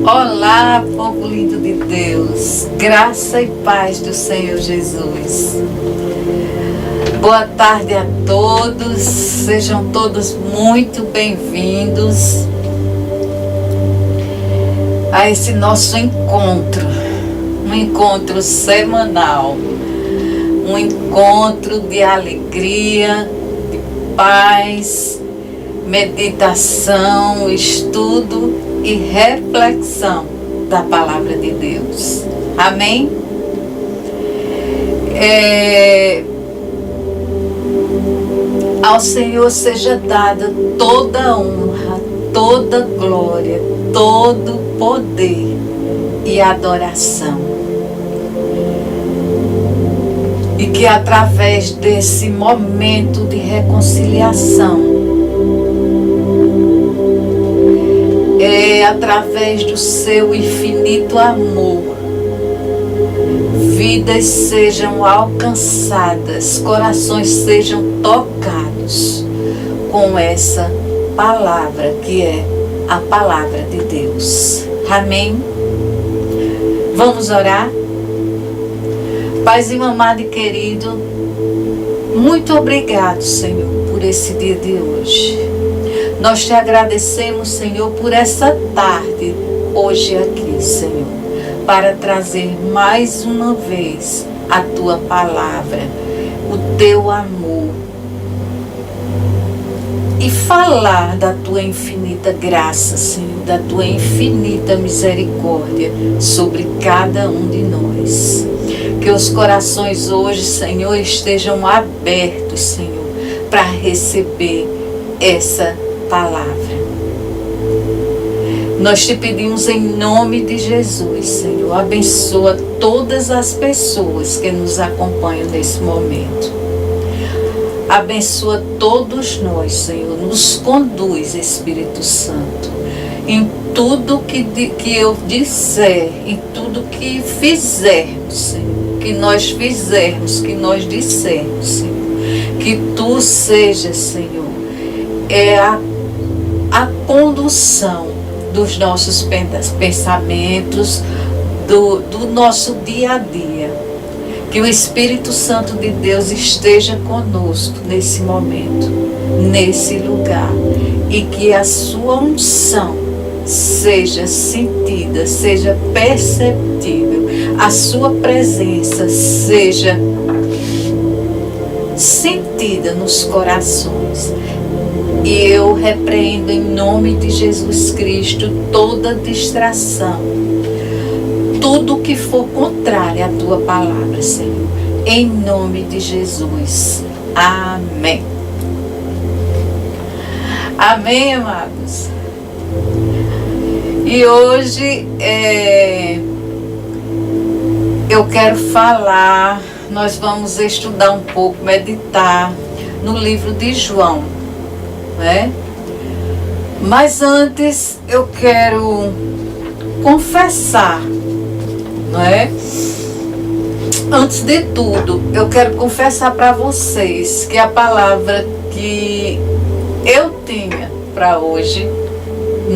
Olá, povo lindo de Deus, graça e paz do Senhor Jesus. Boa tarde a todos, sejam todos muito bem-vindos a esse nosso encontro, um encontro semanal, um encontro de alegria, de paz, meditação, estudo e reflexão da palavra de Deus. Amém? Ao Senhor seja dada toda honra, toda glória, todo poder e adoração. E que através desse momento de reconciliação, através do seu infinito amor, vidas sejam alcançadas, corações sejam tocados com essa palavra que é a palavra de Deus. Amém? Vamos orar? Paizinho amado e querido, muito obrigado, Senhor, por esse dia de hoje. Nós te agradecemos, Senhor, por essa tarde, hoje aqui, Senhor, para trazer mais uma vez a tua palavra, o teu amor, e falar da tua infinita graça, Senhor, da tua infinita misericórdia sobre cada um de nós. Que os corações hoje, Senhor, estejam abertos, Senhor, para receber essa palavra. Nós te pedimos em nome de Jesus, Senhor, abençoa todas as pessoas que nos acompanham nesse momento. Abençoa todos nós, Senhor, nos conduz, Espírito Santo, em tudo que eu disser, em tudo que fizermos, Senhor, que nós fizermos, que nós dissermos, Senhor, que tu sejas, Senhor, a condução dos nossos pensamentos, do nosso dia a dia. Que o Espírito Santo de Deus esteja conosco nesse momento, nesse lugar, e que a sua unção seja sentida, seja perceptível, a sua presença seja sentida nos corações. E eu repreendo em nome de Jesus Cristo toda distração, tudo que for contrário à tua palavra, Senhor, em nome de Jesus. Amém. Amém, amados. E hoje eu quero falar, nós vamos estudar um pouco, meditar no livro de João, né? Mas antes eu quero confessar, não é? Antes de tudo, eu quero confessar para vocês que a palavra que eu tinha para hoje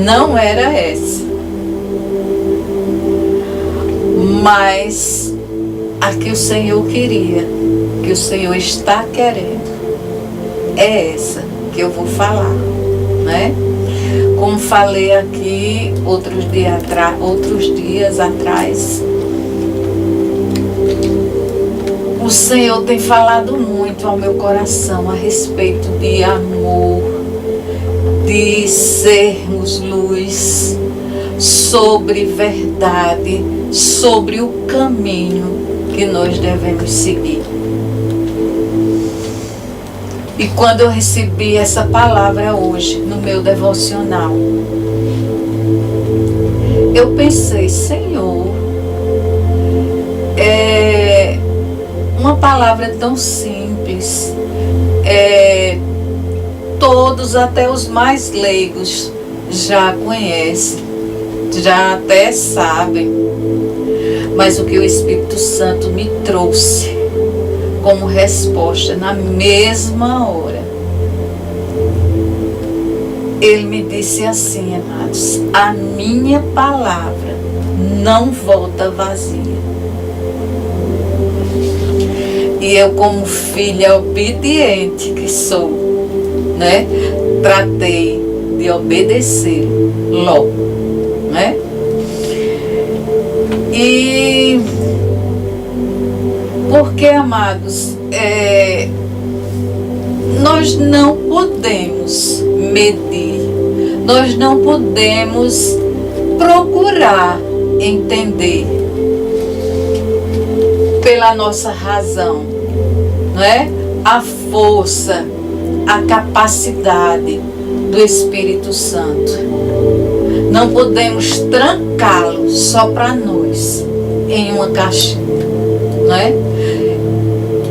não era essa, mas a que o Senhor queria, que o Senhor está querendo, é essa que eu vou falar, né? Como falei aqui outros dias atrás, o Senhor tem falado muito ao meu coração a respeito de amor, de sermos luz, sobre verdade, sobre o caminho que nós devemos seguir. E quando eu recebi essa palavra hoje no meu devocional, eu pensei, Senhor, uma palavra tão simples, todos, até os mais leigos, já conhecem, já até sabem, mas o que o Espírito Santo me trouxe como resposta na mesma hora Ele me disse assim, amados: a minha palavra não volta vazia. E eu, como filha obediente que sou, né, tratei de obedecer logo, né? E porque, amados, nós não podemos medir, nós não podemos procurar entender pela nossa razão, não é? A força, a capacidade do Espírito Santo. Não podemos trancá-lo só para nós em uma caixinha, não é?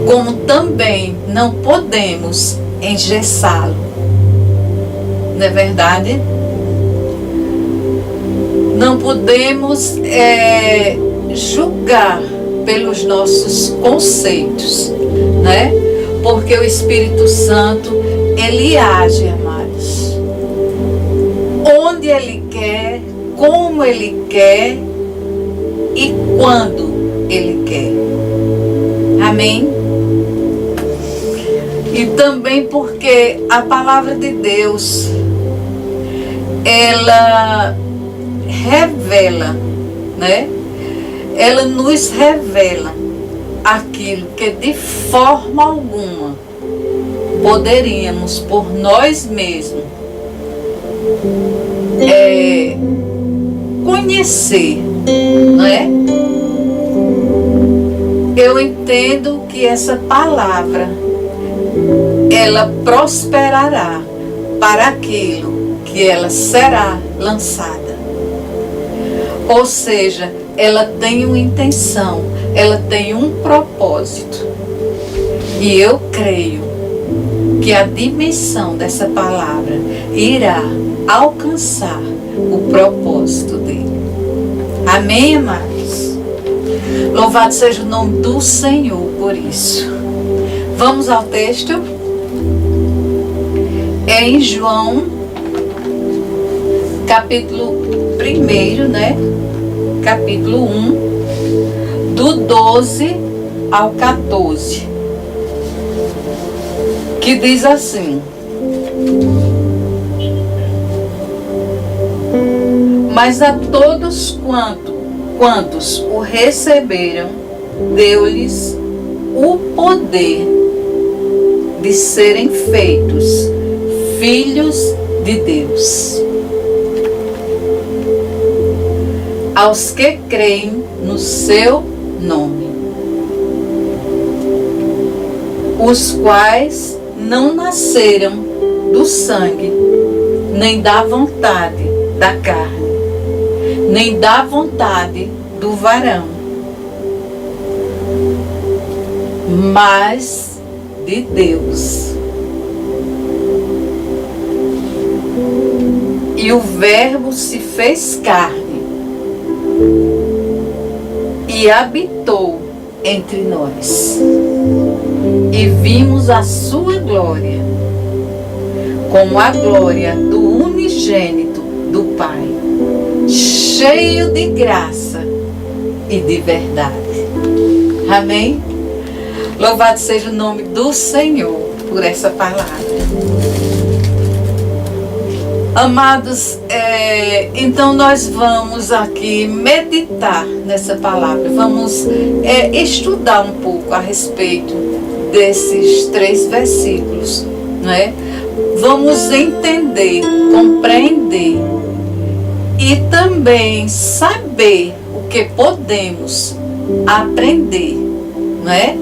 Como também não podemos engessá-lo, não é verdade? Não podemos julgar pelos nossos conceitos, né? Porque o Espírito Santo, ele age, amados, onde ele quer, como ele quer e quando ele quer. Amém? E também porque a palavra de Deus, ela revela, né? Ela nos revela aquilo que de forma alguma poderíamos por nós mesmos conhecer, não é? Eu entendo que essa palavra, ela prosperará para aquilo que ela será lançada. Ou seja, ela tem uma intenção, ela tem um propósito. E eu creio que a dimensão dessa palavra irá alcançar o propósito dele. Amém, amados? Louvado seja o nome do Senhor por isso. Vamos ao texto. É em João, capítulo 1, né? Capítulo 1, do 12 ao 14, que diz assim: mas a todos quantos o receberam, deu-lhes o poder de serem feitos filhos de Deus, aos que creem no seu nome, os quais não nasceram do sangue, nem da vontade da carne, nem da vontade do varão, mas de Deus. E o Verbo se fez carne e habitou entre nós, e vimos a sua glória, como a glória do unigênito do Pai, cheio de graça e de verdade. Amém? Louvado seja o nome do Senhor por essa palavra. Amados, então nós vamos aqui meditar nessa palavra, vamos estudar um pouco a respeito desses 3 versículos, não é? Vamos entender, compreender e também saber o que podemos aprender, não é?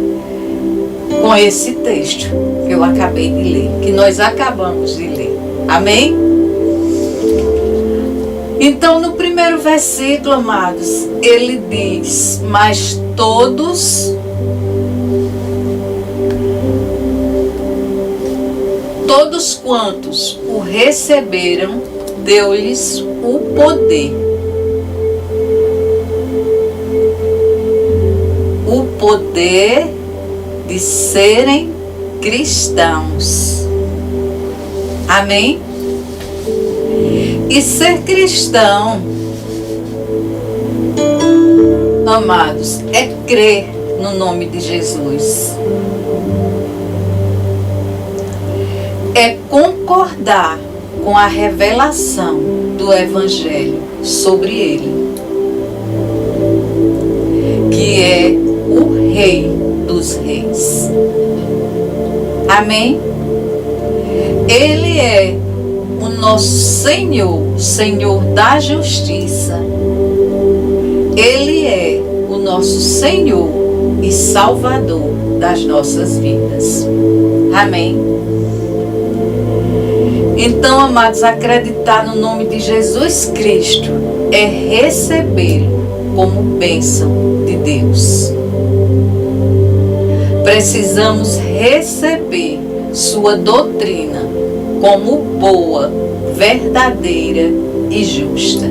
Com esse texto que eu acabei de ler, que nós acabamos de ler. Amém? Então, no primeiro versículo, amados, ele diz: mas todos quantos o receberam, deu-lhes o poder de serem cristãos. Amém? E ser cristão, amados, é crer no nome de Jesus. É concordar com a revelação do Evangelho sobre ele, que é o Rei dos Reis. Amém? Ele é o nosso Senhor, Senhor da justiça. Ele é o nosso Senhor e Salvador das nossas vidas. Amém? Então, amados, acreditar no nome de Jesus Cristo é recebê-lo como bênção de Deus. Precisamos receber sua doutrina como boa, verdadeira e justa.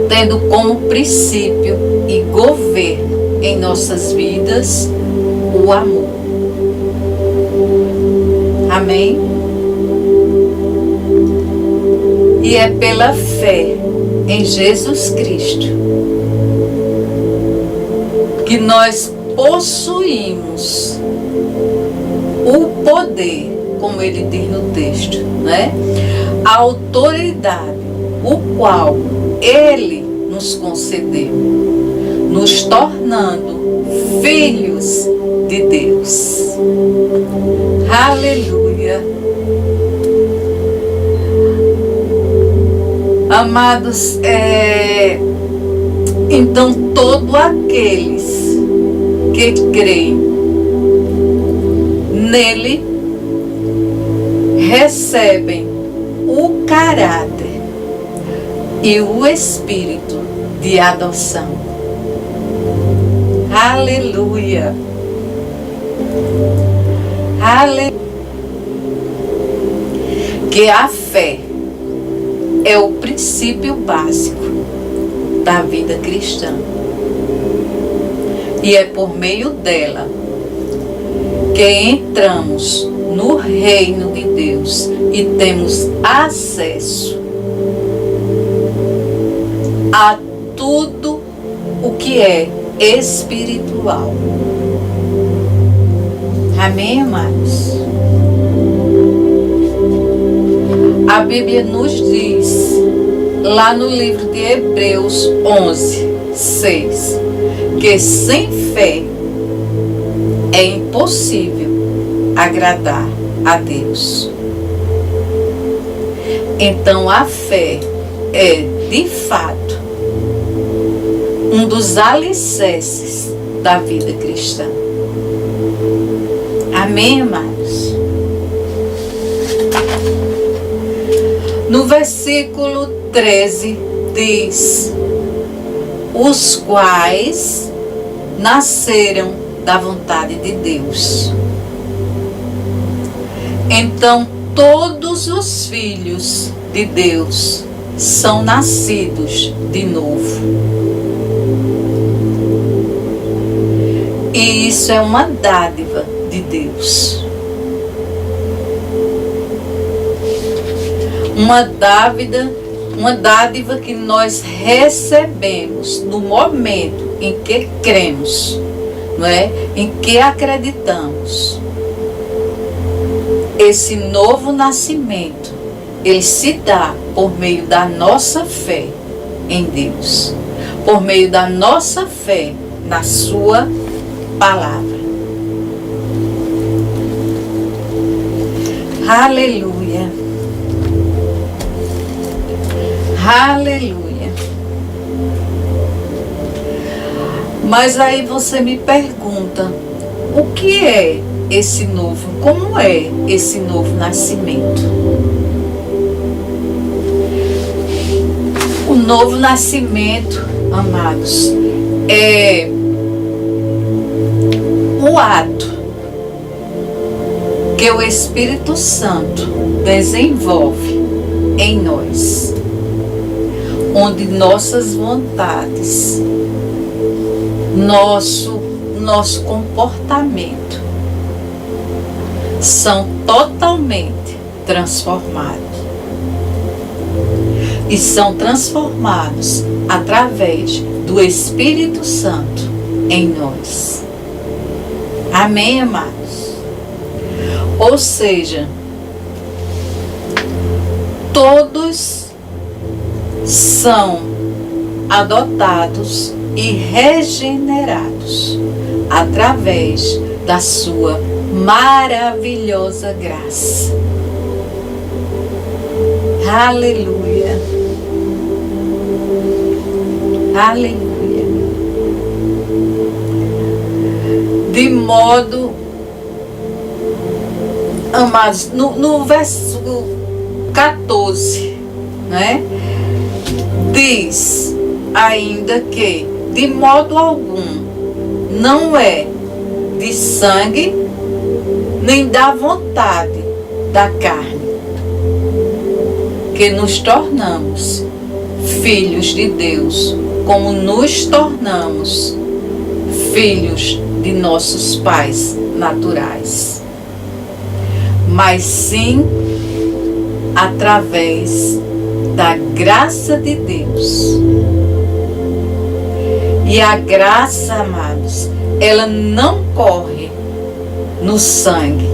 Tendo como princípio e governo em nossas vidas o amor. Amém? E é pela fé em Jesus Cristo que nós possuímos o poder, como ele diz no texto, né? A autoridade, o qual ele nos concedeu, nos tornando filhos de Deus. Aleluia. Amados, então todos aqueles que creem nele recebem o caráter e o espírito de adoção. Aleluia. Aleluia. Que a fé é o princípio básico da vida cristã. E é por meio dela que entramos no reino de Deus e temos acesso a tudo o que é espiritual. Amém, amados? A Bíblia nos diz, lá no livro de Hebreus 11:6, que sem fé é impossível agradar a Deus. Então a fé é, de fato, um dos alicerces da vida cristã. Amém, amados? No versículo 13 diz: os quais nasceram da vontade de Deus. Então todos os filhos de Deus são nascidos de novo. E isso é uma dádiva de Deus. Uma dádiva que nós recebemos no momento em que cremos, não é? Em que acreditamos. Esse novo nascimento, ele se dá por meio da nossa fé em Deus, por meio da nossa fé na sua palavra. Aleluia. Aleluia. Mas aí você me pergunta, o que é esse novo? Como é esse novo nascimento? O novo nascimento, amados, é o ato que o Espírito Santo desenvolve em nós, onde nossas vontades, nosso comportamento são totalmente transformados. E são transformados através do Espírito Santo em nós. Amém, amados? Ou seja, todos são adotados e regenerados através da sua maravilhosa graça. Aleluia. Aleluia. De modo, amados, no verso 14, né? Diz ainda que de modo algum não é de sangue nem da vontade da carne que nos tornamos filhos de Deus, como nos tornamos filhos de nossos pais naturais, mas sim através da graça de Deus. E a graça, amados, ela não corre no sangue.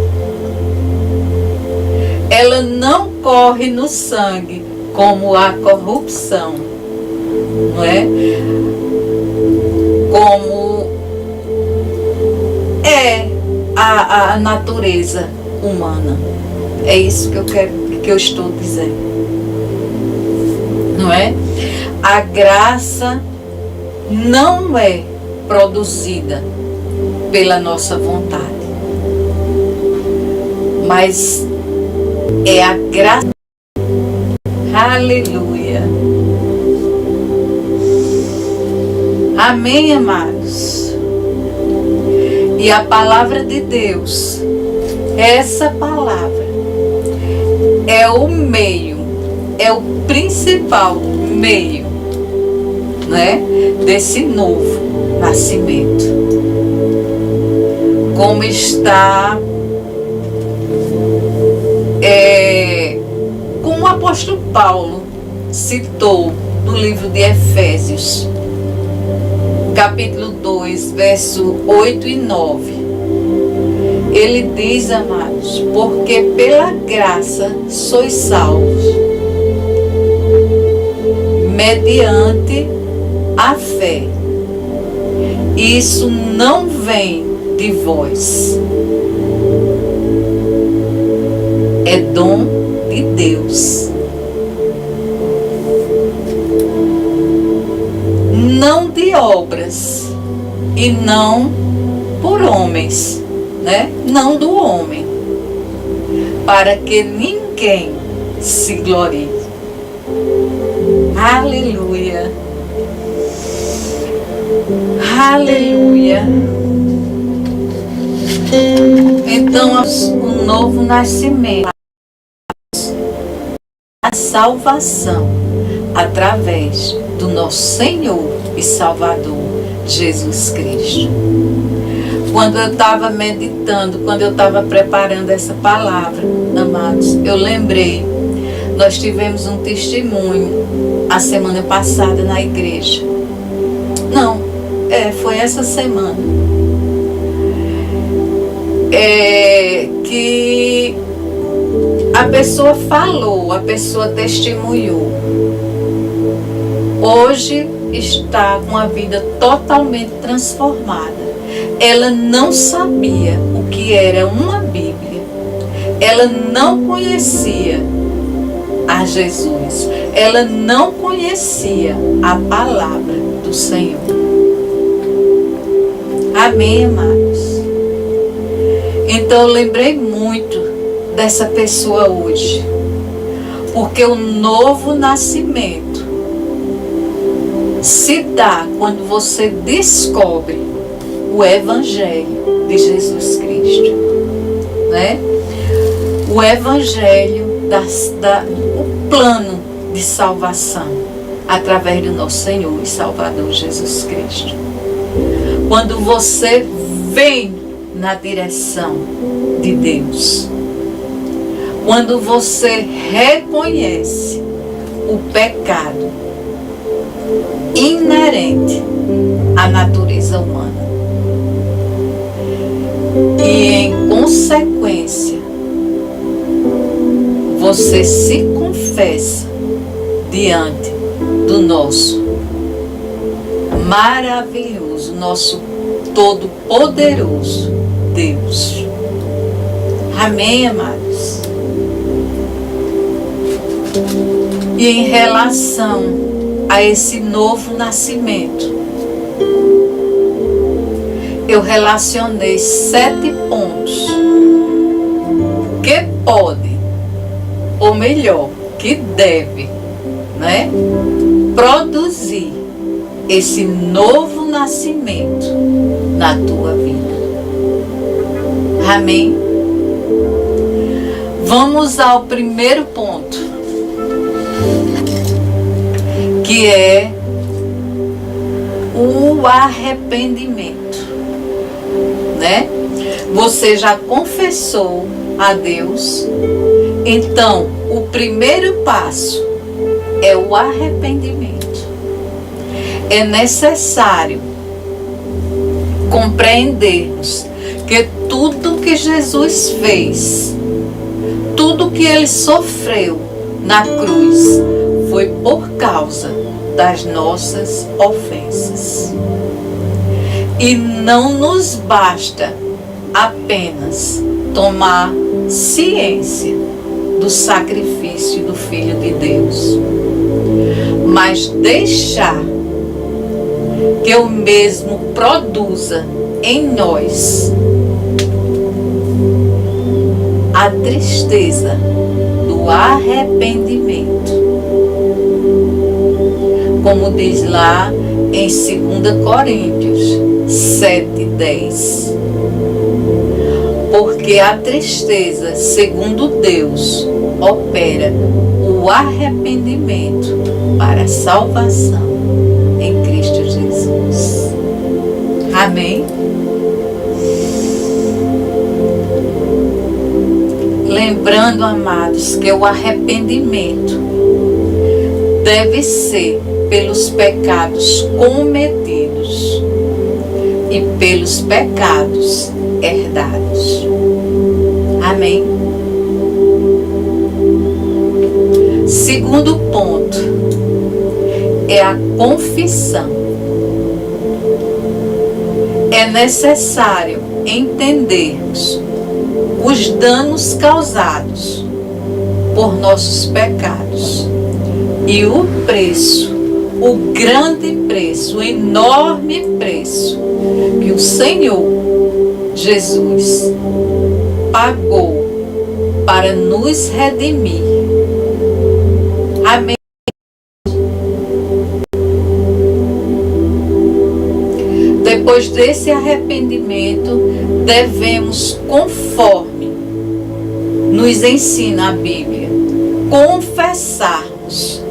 Ela não corre no sangue como a corrupção, não é? Como é a natureza humana. É isso que eu estou dizendo, não é? A graça não é produzida pela nossa vontade, mas é a graça. Aleluia. Amém, amados? E a palavra de Deus, essa palavra é o meio, é o principal meio, né, desse novo nascimento. Como está como o apóstolo Paulo citou no livro de Efésios, capítulo 2, verso 8 e 9. Ele diz, amados, porque pela graça sois salvos, mediante a fé. Isso não vem de vós, é dom de Deus, não de obras, e não por homens, né? Não do homem, para que ninguém se glorie. Aleluia. Aleluia. Então, o novo nascimento, a salvação através do nosso Senhor e Salvador Jesus Cristo. Quando eu estava meditando, quando eu estava preparando essa palavra, amados, eu lembrei, nós tivemos um testemunho a semana passada na igreja. Não, foi essa semana. Que a pessoa falou, a pessoa testemunhou. Hoje está com a vida totalmente transformada. Ela não sabia o que era uma Bíblia. Ela não conhecia a Jesus. Ela não conhecia a palavra do Senhor. Amém, amados? Então eu lembrei muito dessa pessoa hoje, porque o novo nascimento se dá quando você descobre o Evangelho de Jesus Cristo, né? O Evangelho, o plano de salvação através do nosso Senhor e Salvador Jesus Cristo. Quando você vem na direção de Deus. Quando você reconhece o pecado inerente à natureza humana e, em consequência, você se confessa diante do nosso maravilhoso, nosso todo-poderoso Deus. Amém, amados? E em relação a esse novo nascimento, eu relacionei 7 pontos que pode, ou melhor, que deve, né, produzir esse novo nascimento na tua vida. Amém? Vamos ao primeiro ponto, que é o arrependimento, né? Você já confessou a Deus, então o primeiro passo é o arrependimento. É necessário compreendermos que tudo que Jesus fez, tudo que Ele sofreu na cruz, foi por causa das nossas ofensas. E não nos basta apenas tomar ciência do sacrifício do Filho de Deus, mas deixar que o mesmo produza em nós a tristeza do arrependimento. Como diz lá em 2 Coríntios 7:10. Porque a tristeza, segundo Deus, opera o arrependimento para a salvação em Cristo Jesus. Amém? Lembrando, amados, que o arrependimento deve ser pelos pecados cometidos e pelos pecados herdados. Amém? Segundo ponto é a confissão. É necessário entendermos os danos causados por nossos pecados e o preço, o grande preço, o enorme preço que o Senhor Jesus pagou para nos redimir. Amém? Depois desse arrependimento, devemos, conforme nos ensina a Bíblia, confessarmos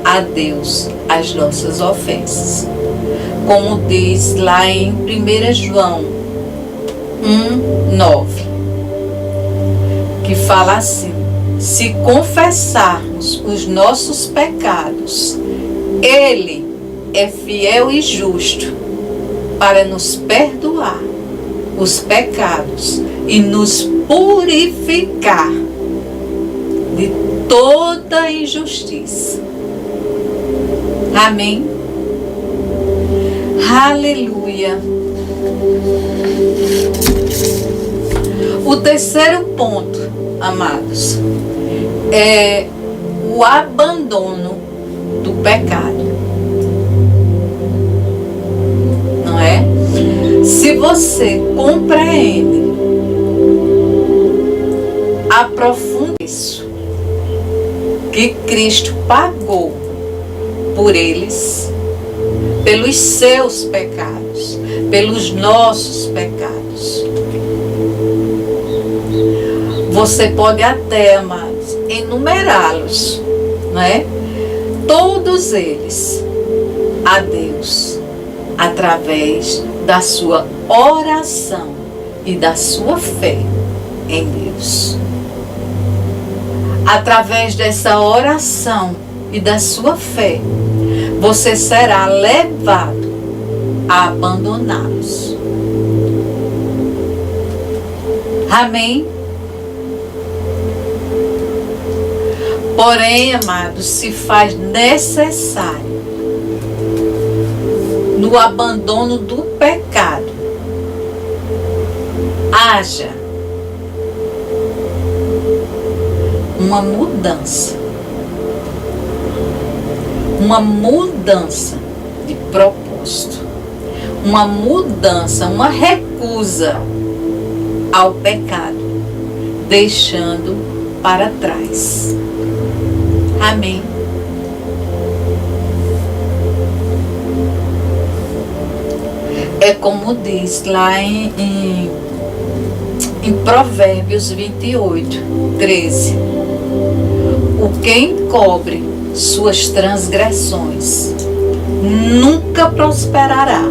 a Deus as nossas ofensas. Como diz lá em 1 João 1:9, que fala assim: se confessarmos os nossos pecados, Ele é fiel e justo para nos perdoar os pecados e nos purificar de toda injustiça. Amém? Aleluia! O terceiro ponto, amados, é o abandono do pecado. Não é? Se você compreende, aprofunda isso, que Cristo pagou por eles, pelos seus pecados, pelos nossos pecados. Você pode até, amados, enumerá-los, não é? Todos eles a Deus, através da sua oração e da sua fé em Deus. Através dessa oração e da sua fé, você será levado a abandoná-los. Amém? Porém, amados, se faz necessário no abandono do pecado, haja uma mudança de propósito, uma mudança, uma recusa ao pecado, deixando para trás. Amém. É como diz lá em Provérbios 28, 13. O que encobre suas transgressões nunca prosperará,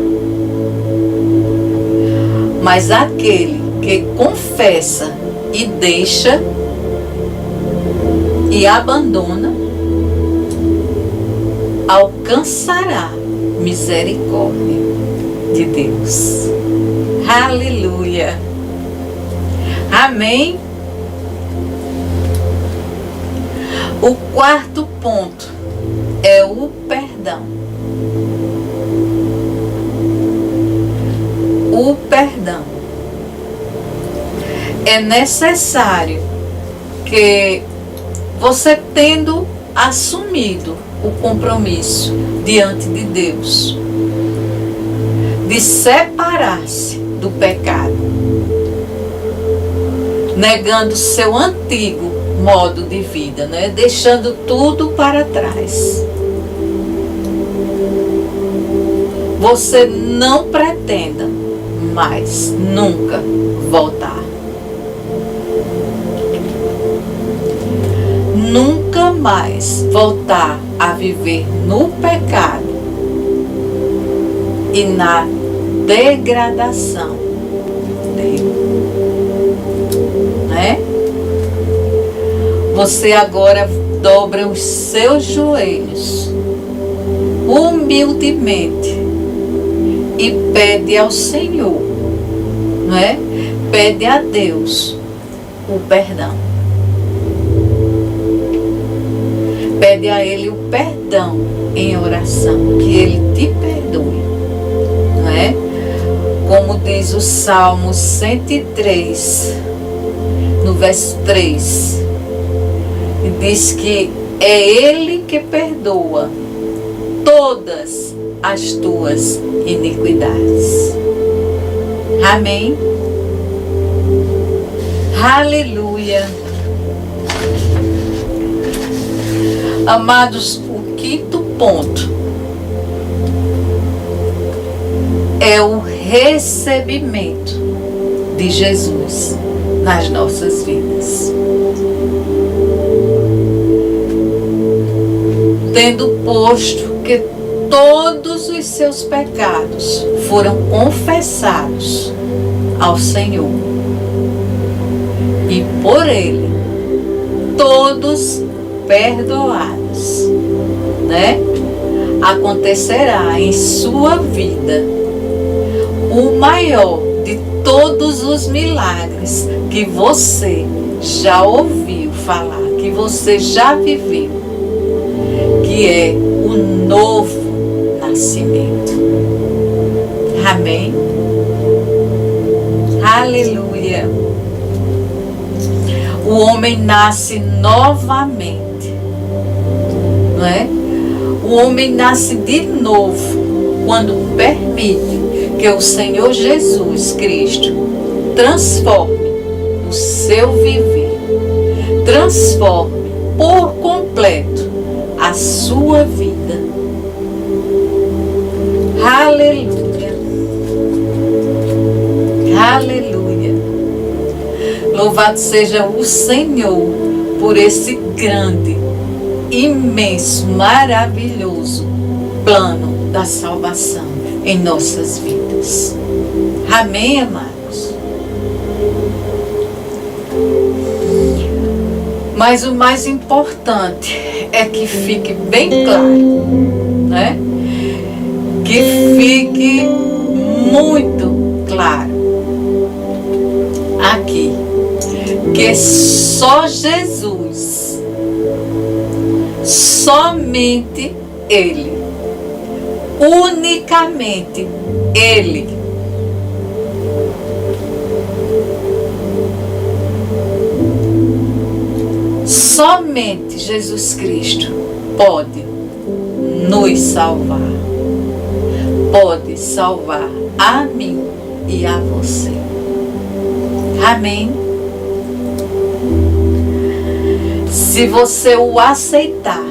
mas aquele que confessa e deixa e abandona alcançará misericórdia de Deus. Aleluia. Amém. O quarto ponto é o perdão. O perdão. É necessário que você, tendo assumido o compromisso diante de Deus de separar-se do pecado, negando seu antigo modo de vida, né? Deixando tudo para trás, você não pretenda mais nunca voltar. Nunca mais voltar a viver no pecado e na degradação dele, né? Você agora dobra os seus joelhos humildemente e pede ao Senhor, não é? Pede a Deus o perdão. Pede a Ele o perdão em oração, que Ele te perdoe, não é? Como diz o Salmo 103, no verso 3, diz que é Ele que perdoa todas as tuas iniquidades. Amém? Aleluia. Amados, o quinto ponto é o recebimento de Jesus nas nossas vidas. Tendo posto que todos os seus pecados foram confessados ao Senhor, e por Ele todos perdoados, né? Acontecerá em sua vida o maior de todos os milagres que você já ouviu falar, que você já viveu, que é o novo nascimento. Amém? Aleluia. O homem nasce novamente, não é? O homem nasce de novo quando permite que o Senhor Jesus Cristo transforme o seu viver, transforme por completo a sua vida. Aleluia. Aleluia. Louvado seja o Senhor por esse grande, imenso, maravilhoso plano da salvação em nossas vidas. Amém, amados? Mas o mais importante é que fique bem claro, né? Que fique muito claro aqui que só Jesus, somente Ele, unicamente Ele, somente Jesus Cristo pode nos salvar, pode salvar a mim e a você. Amém? Se você o aceitar,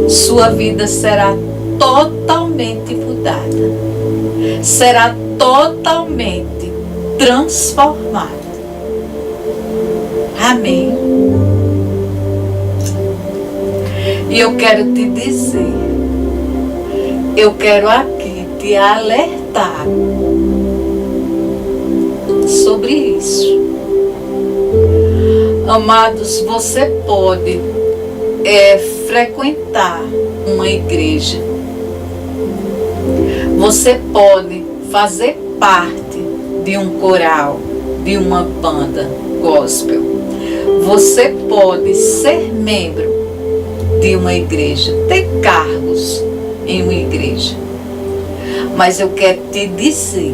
sua vida será totalmente mudada, será totalmente transformada. Amém? E eu quero te dizer, eu quero aqui te alertar sobre isso. Amados, você pode frequentar uma igreja, você pode fazer parte de um coral, de uma banda gospel, você pode ser membro de uma igreja, ter cargos em uma igreja, mas eu quero te dizer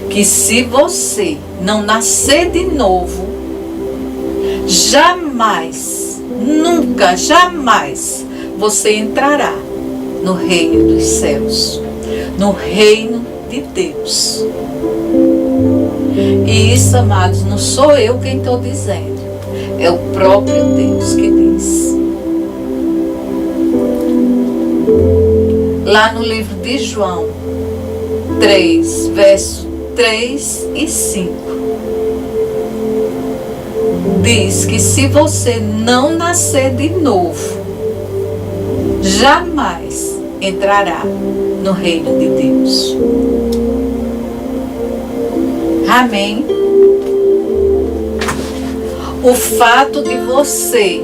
que se você não nascer de novo, jamais, nunca, jamais você entrará no reino dos céus, no reino de Deus. E isso, amados, não sou eu quem estou dizendo, é o próprio Deus que diz. Lá no livro de João 3, versos 3 e 5, diz que se você não nascer de novo, jamais entrará no reino de Deus. Amém? O fato de você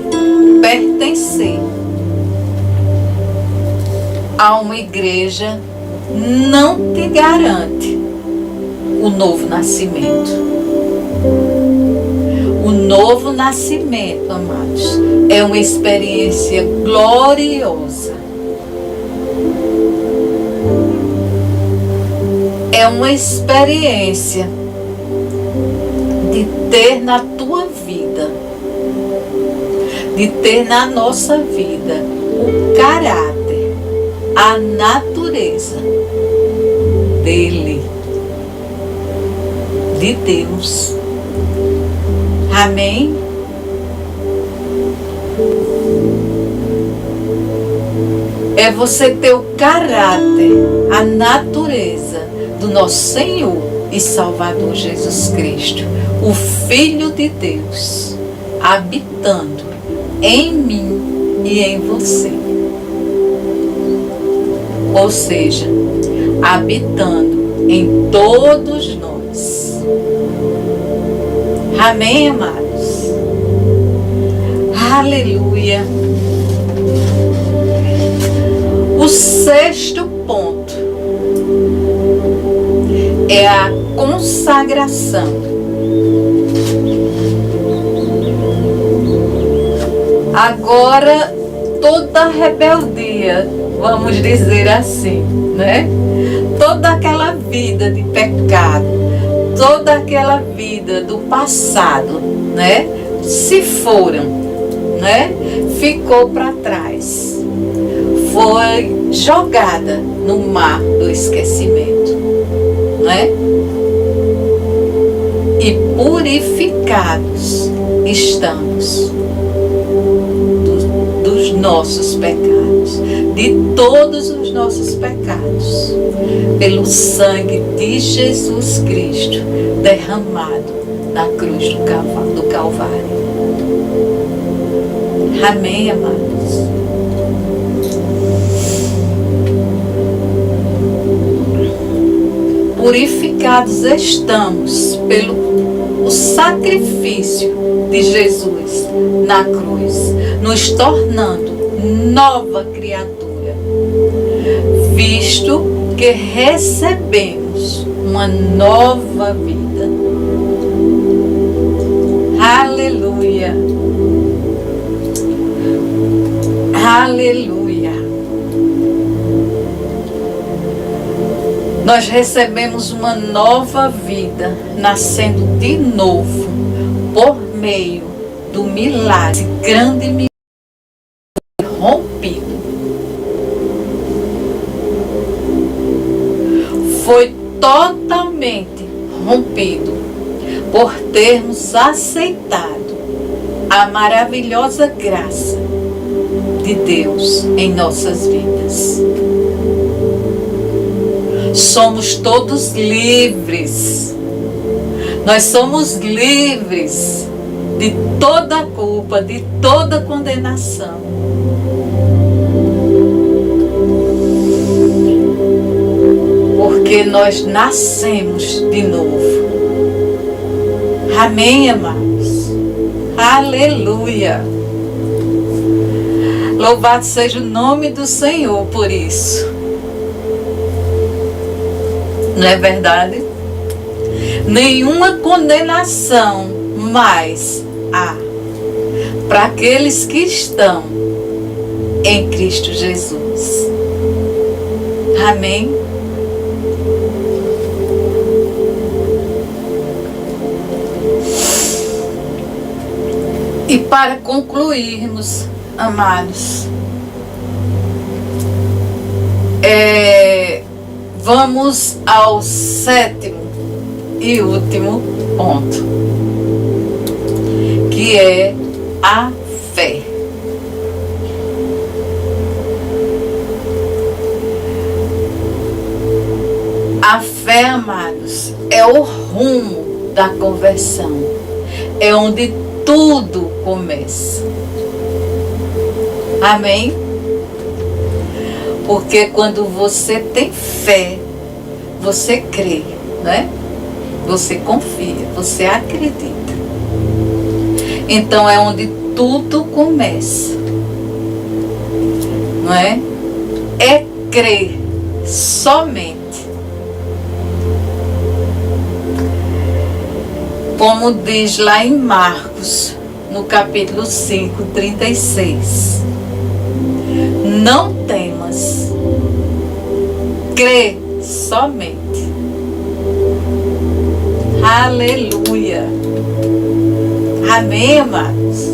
pertencer a uma igreja não te garante o novo nascimento. O novo nascimento, amados, é uma experiência gloriosa. É uma experiência de ter na tua vida, de ter na nossa vida o caráter, a natureza dele, de Deus. Amém? É você ter o caráter, a natureza do nosso Senhor e Salvador Jesus Cristo, o Filho de Deus, habitando em mim e em você. Ou seja, habitando em todos nós. Amém, amados? Aleluia. O sexto ponto é a consagração. Agora, toda rebeldia, vamos dizer assim, né? Toda aquela vida de pecado, toda aquela vida do passado, né? Se foram, né? Ficou para trás. Foi jogada no mar do esquecimento, né? E purificados estamos dos nossos pecados, de todos os nossos pecados, pelo sangue de Jesus Cristo derramado na cruz do Calvário. Amém, amados? Purificados estamos pelo o sacrifício de Jesus na cruz, nos tornando nova criatura, visto que recebemos uma nova vida. Aleluia. Aleluia. Nós recebemos uma nova vida, nascendo de novo, por meio do milagre, grande milagre rompido. Foi totalmente rompido por termos aceitado a maravilhosa graça de Deus em nossas vidas. Somos todos livres. Nós somos livres de toda a culpa, de toda a condenação. Porque nós nascemos de novo. Amém, amados? Aleluia! Louvado seja o nome do Senhor por isso. Não é verdade? Nenhuma condenação mais há para aqueles que estão em Cristo Jesus. Amém? E para concluirmos, amados, vamos ao 7º e último ponto, que é a fé. A fé, amados, é o rumo da conversão. É onde tudo começa. Amém? Porque quando você tem fé, você crê, né? Você confia, você acredita. Então é onde tudo começa. Não é? É crer somente. Como diz lá em Marcos, no capítulo 5, 36. Não temas, crê somente. Aleluia. Amém, amados?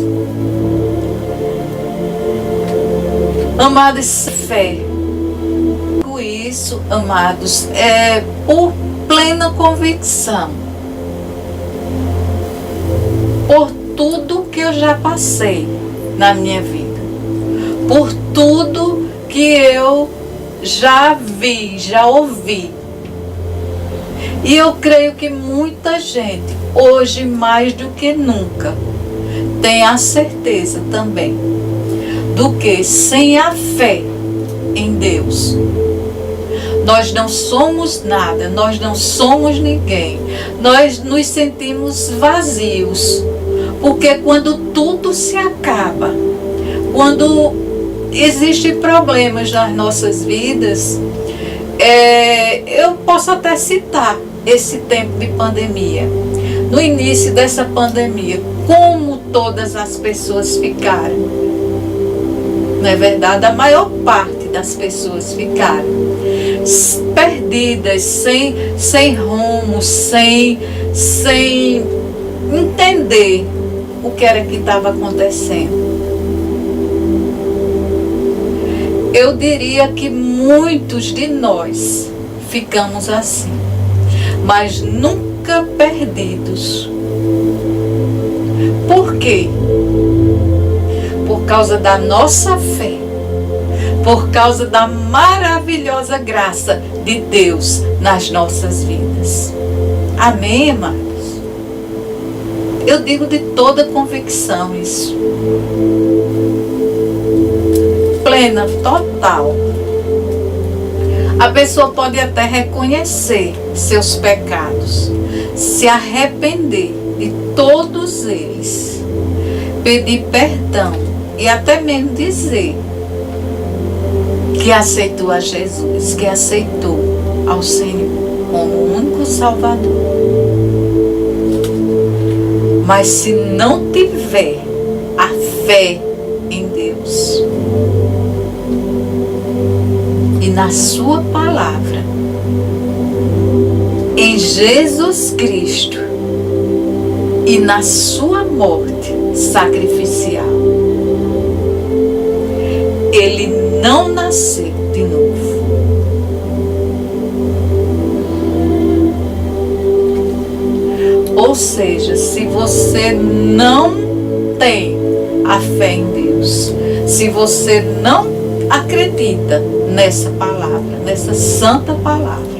Amados, fé. Com isso, amados, é por plena convicção. Por tudo que eu já passei na minha vida. Por tudo que eu já vi, já ouvi. E eu creio que muita gente, hoje mais do que nunca, tem a certeza também do que sem a fé em Deus, nós não somos nada, nós não somos ninguém. Nós nos sentimos vazios, porque quando tudo se acaba, quando existem problemas nas nossas vidas, eu posso até citar esse tempo de pandemia. No início dessa pandemia, como todas as pessoas ficaram. Não é verdade? A maior parte das pessoas ficaram perdidas, sem rumo, sem entender o que era que estava acontecendo. Eu diria que muitos de nós ficamos assim, mas nunca perdidos. Por quê? Por causa da nossa fé, por causa da maravilhosa graça de Deus nas nossas vidas. Amém, amados? Eu digo de toda convicção isso. Plena, total. A pessoa pode até reconhecer seus pecados, se arrepender de todos eles, pedir perdão e até mesmo dizer que aceitou a Jesus, que aceitou ao Senhor como o único Salvador. Mas se não tiver a fé em Deus e na sua palavra, em Jesus Cristo e na sua morte sacrificial, ele não nasceu de novo. Ou seja, se você não tem a fé em Deus, se você não acredita nessa palavra, nessa santa palavra,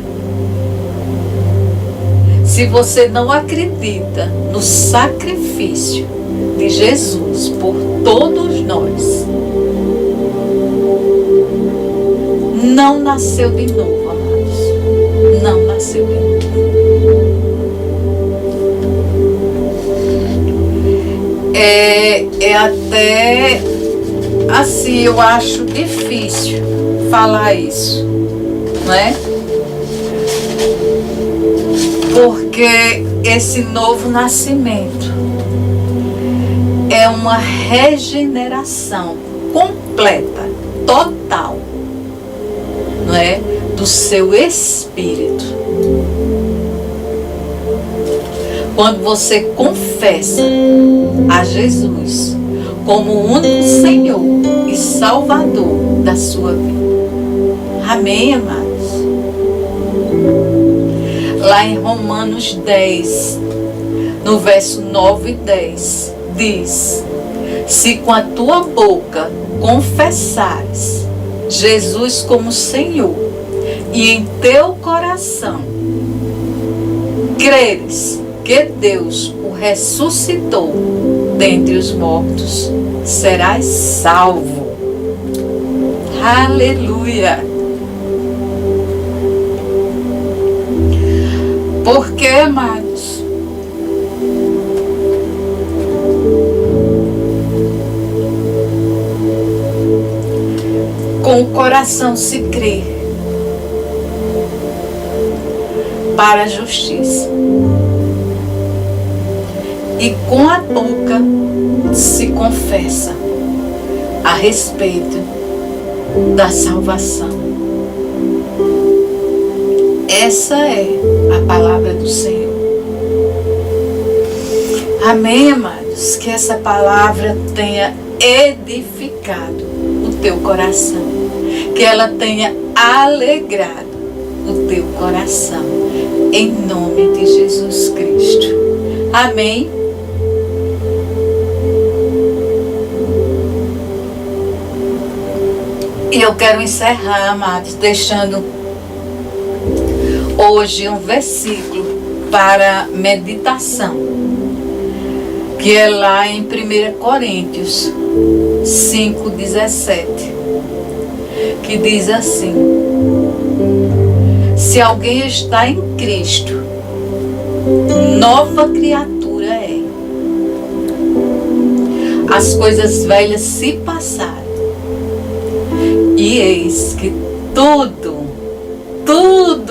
se você não acredita no sacrifício de Jesus por todos nós, não nasceu de novo, amados. Não nasceu de novo. É até assim, eu acho difícil falar isso, não é? Porque esse novo nascimento é uma regeneração completa, total, não é? Do seu espírito. Quando você confessa a Jesus como o único Senhor e Salvador da sua vida. Amém, amados? Lá em Romanos 10, no verso 9 e 10, diz: se com a tua boca confessares Jesus como Senhor e em teu coração creres que Deus o ressuscitou dentre os mortos, serás salvo. Aleluia! Porque, amados, com o coração se crê para a justiça, e com a boca se confessa a respeito da salvação. Essa é a palavra do Senhor. Amém, amados? Que essa palavra tenha edificado o teu coração, que ela tenha alegrado o teu coração, em nome de Jesus Cristo. Amém? E eu quero encerrar, amados, deixando hoje um versículo para meditação, que é lá em 1 Coríntios 5,17, que diz assim: se alguém está em Cristo, nova criatura é. As coisas velhas se passaram, e eis que tudo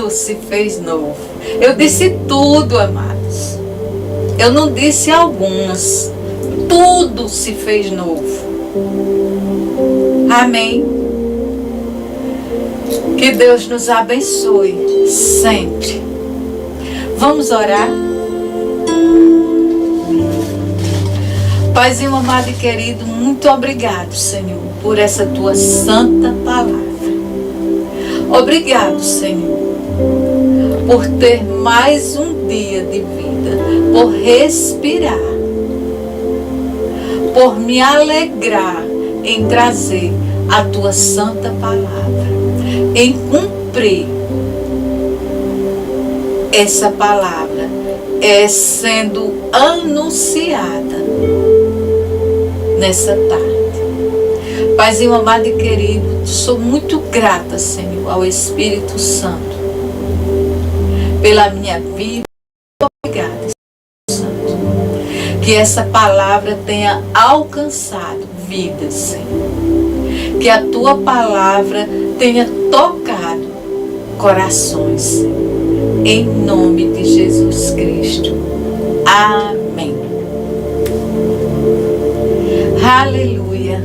se fez novo. Eu disse tudo, amados. Eu não disse algumas. Tudo se fez novo. Amém? Que Deus nos abençoe sempre. Vamos orar? Paizinho amado e querido, muito obrigado, Senhor, por essa tua santa palavra. Obrigado, Senhor, por ter mais um dia de vida, por respirar, por me alegrar em trazer a tua santa palavra, em cumprir essa palavra, sendo anunciada nessa tarde. Paizinho amado e querido, sou muito grata, Senhor, ao Espírito Santo, pela minha vida. Obrigada, Espírito Santo. Que essa palavra tenha alcançado vidas, Senhor. Que a tua palavra tenha tocado corações. Em nome de Jesus Cristo. Amém. Aleluia.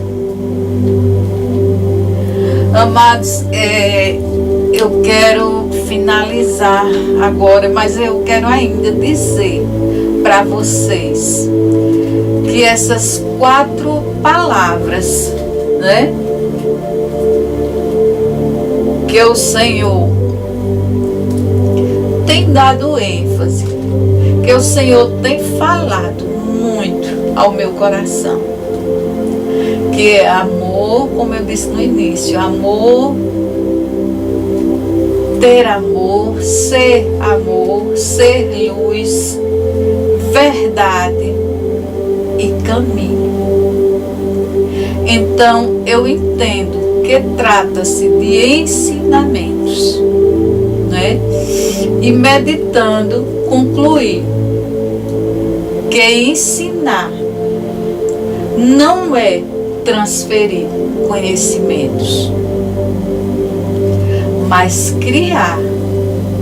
Amados, eu quero finalizar agora, mas eu quero ainda dizer para vocês que essas 4 palavras, né, que o Senhor tem dado ênfase, que o Senhor tem falado muito ao meu coração, que é amor, como eu disse no início, amor, ter amor, ser luz, verdade e caminho. Então eu entendo que trata-se de ensinamentos, né? E meditando, concluí que ensinar não é transferir conhecimentos, mas criar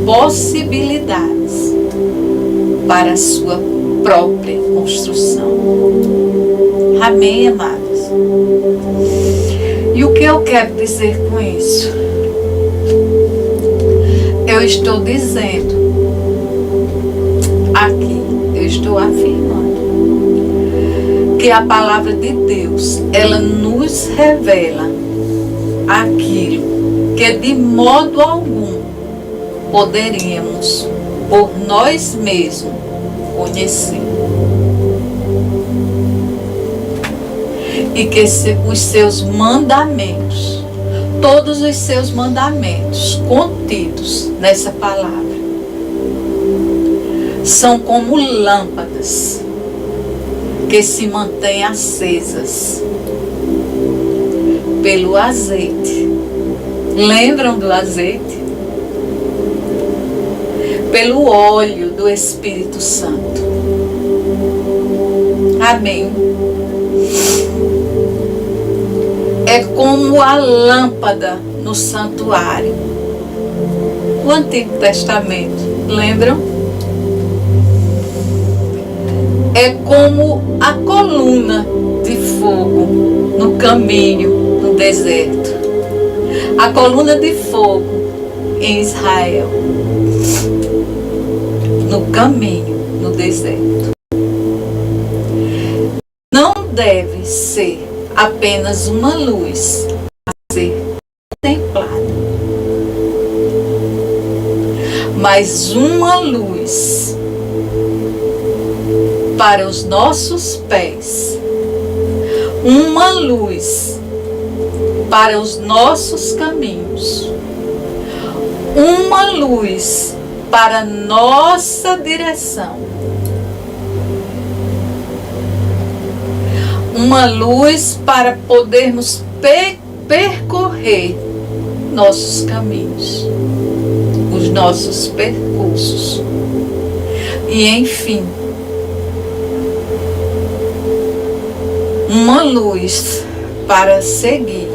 possibilidades para a sua própria construção. Amém, amados? E o que eu quero dizer com isso? Eu estou dizendo aqui, eu estou afirmando que a palavra de Deus, ela nos revela aquilo que de modo algum poderíamos por nós mesmos conhecer. E que os seus mandamentos, todos os seus mandamentos contidos nessa palavra, são como lâmpadas que se mantêm acesas pelo azeite. Lembram do azeite? Pelo óleo do Espírito Santo. Amém. É como a lâmpada no santuário. O Antigo Testamento, lembram? É como a coluna de fogo no caminho, no deserto. A coluna de fogo em Israel, no caminho, no deserto. Não deve ser apenas uma luz a ser contemplada, mas uma luz para os nossos pés, uma luz para os nossos caminhos, uma luz para nossa direção, uma luz para podermos percorrer nossos caminhos, os nossos percursos. E enfim, uma luz para seguir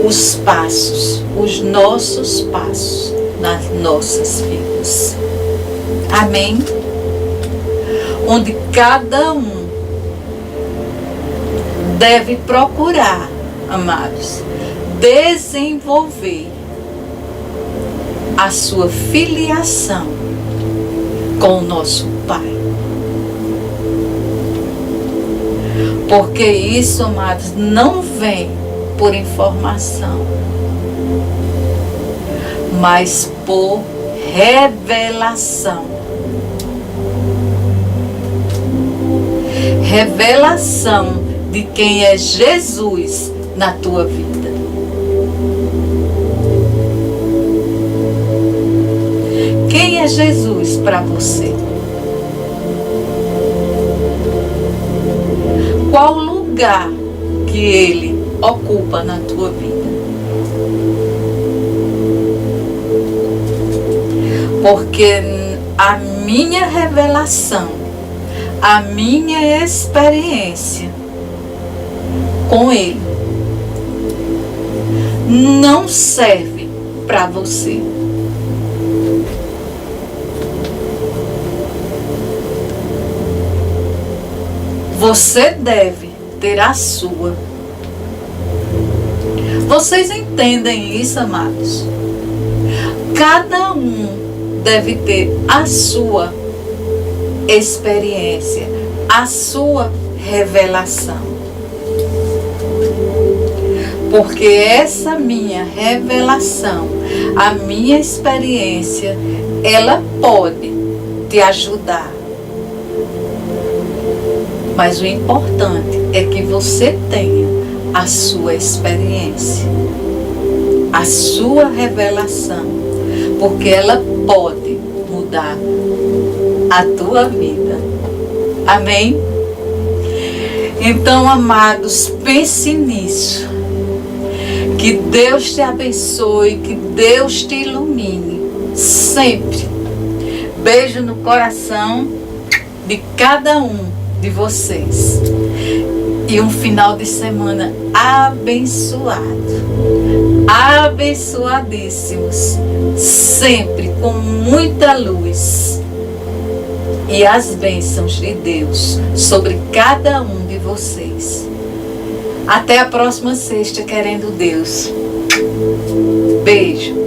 os passos, os nossos passos nas nossas vidas. Amém? Onde cada um deve procurar, amados, desenvolver a sua filiação com o nosso Pai. Porque isso, amados, não vem por informação, mas por revelação. Revelação de quem é Jesus na tua vida. Quem é Jesus para você? Qual lugar que Ele ocupa na tua vida? Porque a minha revelação, a minha experiência com Ele não serve para você. Você deve ter a sua. Vocês entendem isso, amados? Cada um deve ter a sua experiência, a sua revelação. Porque essa minha revelação, a minha experiência, ela pode te ajudar. Mas o importante é que você tenha a sua experiência, a sua revelação, porque ela pode mudar a tua vida. Amém? Então, amados, pense nisso. Que Deus te abençoe, que Deus te ilumine sempre. Beijo no coração de cada um de vocês. E um final de semana abençoado. Abençoadíssimos. Sempre com muita luz. E as bênçãos de Deus sobre cada um de vocês. Até a próxima sexta, querendo Deus. Beijo.